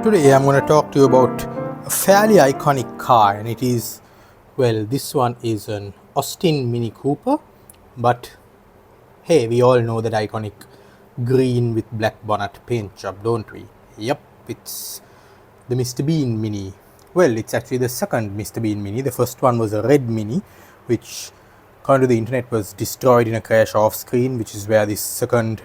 Today I'm going to talk to you about a fairly iconic car, and it is, well, this one is an Austin Mini Cooper, but hey, we all know that iconic green with black bonnet paint job, don't we? Yep, it's the Mr. Bean Mini. Well, it's actually the second Mr. Bean Mini. The first one was a red Mini, which according to the internet was destroyed in a crash off screen, which is where this second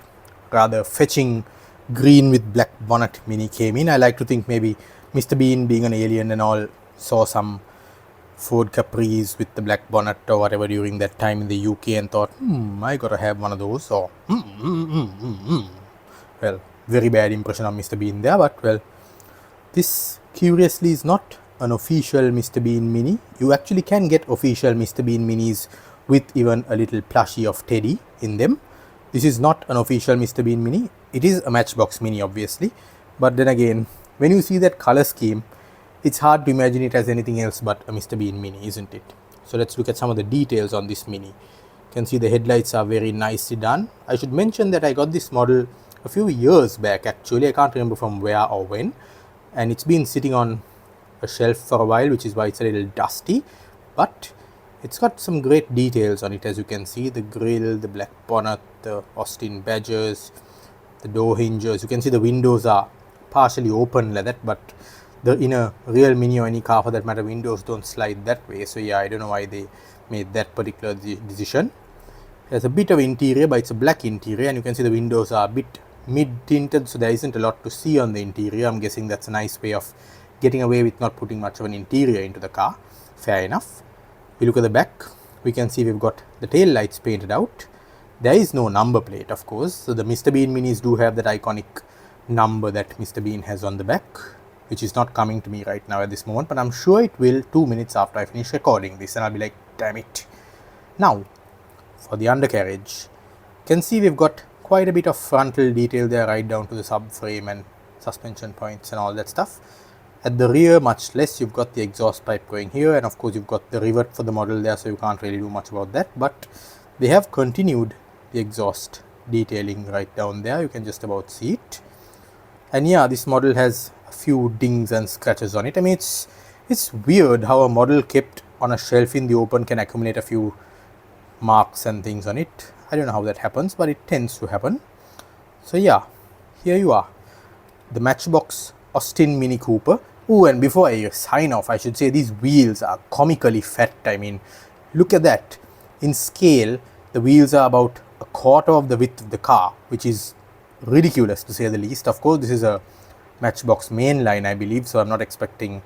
rather fetching green with black bonnet Mini came in. I like to think maybe Mr. Bean, being an alien and all, saw some Ford Capris with the black bonnet or whatever during that time in the UK and thought, I gotta have one of those, or well, very bad impression of Mr. Bean there, but well, this curiously is not an official Mr. Bean Mini. You actually can get official Mr. Bean Minis with even a little plushie of Teddy in them. This is not an official Mr. Bean Mini. It is a Matchbox Mini, obviously, but then again, when you see that color scheme, it's hard to imagine it as anything else but a Mr. Bean Mini, isn't it? So let's look at some of the details on this Mini. You can see the headlights are very nicely done. I should mention that I got this model a few years back actually. I can't remember from where or when, and it's been sitting on a shelf for a while, which is why it's a little dusty, but it's got some great details on it. As you can see, the grille, the black bonnet, the Austin badges, the door hinges. You can see the windows are partially open like that, but in a real Mini or any car for that matter, windows don't slide that way. So yeah, I don't know why they made that particular decision. There's a bit of interior, but it's a black interior, and you can see the windows are a bit mid-tinted, so there isn't a lot to see on the interior. I'm guessing that's a nice way of getting away with not putting much of an interior into the car. Fair enough. If we look at the back, we can see we've got the tail lights painted out. There is no number plate, of course, so the Mr. Bean Minis do have that iconic number that Mr. Bean has on the back, which is not coming to me right now at this moment, but I'm sure it will 2 minutes after I finish recording this, and I'll be like, damn it. Now, for the undercarriage, you can see we've got quite a bit of frontal detail there, right down to the subframe and suspension points and all that stuff. At the rear, much less. You've got the exhaust pipe going here, and of course you've got the rivet for the model there, so you can't really do much about that, but they have continued the exhaust detailing right down there. You can just about see it. And yeah, this model has a few dings and scratches on it. I mean, it's weird how a model kept on a shelf in the open can accumulate a few marks and things on it. I don't know how that happens, but it tends to happen. So yeah, here you are, the Matchbox Austin Mini Cooper. Oh, and before I sign off, I should say these wheels are comically fat. I mean, look at that. In scale, the wheels are about a quarter of the width of the car, which is ridiculous to say the least. Of course, this is a Matchbox mainline, I believe, so I'm not expecting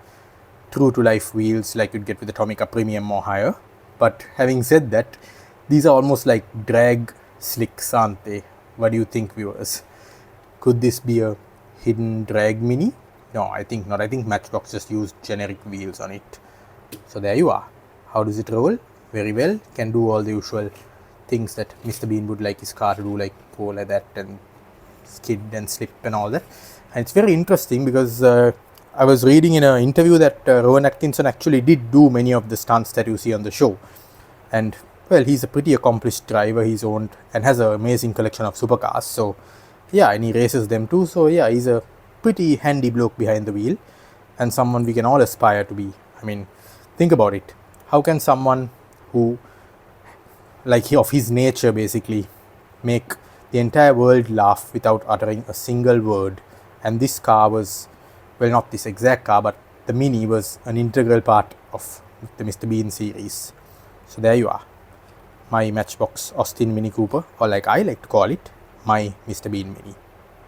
true to life wheels like you'd get with the Tomica Premium or higher. But having said that, these are almost like drag slicks, aren't they? What do you think, viewers? Could this be a hidden drag Mini? No, I think not. I think Matchbox just used generic wheels on it. So there you are. How does it roll? Very well. Can do all the usual things that Mr. Bean would like his car to do, like go like that and skid and slip and all that. And it's very interesting because I was reading in an interview that Rowan Atkinson actually did do many of the stunts that you see on the show. And well, he's a pretty accomplished driver. He's owned and has an amazing collection of supercars. So yeah, and he races them too. So yeah, he's a pretty handy bloke behind the wheel, and someone we can all aspire to be. I mean, think about it. How can someone who, like of his nature basically, make the entire world laugh without uttering a single word? And this car was, well, not this exact car, but the Mini was an integral part of the Mr. Bean series. So there you are, my Matchbox Austin Mini Cooper, or like I like to call it, my Mr. Bean Mini.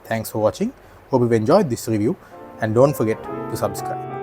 Thanks for watching. Hope you've enjoyed this review, and don't forget to subscribe.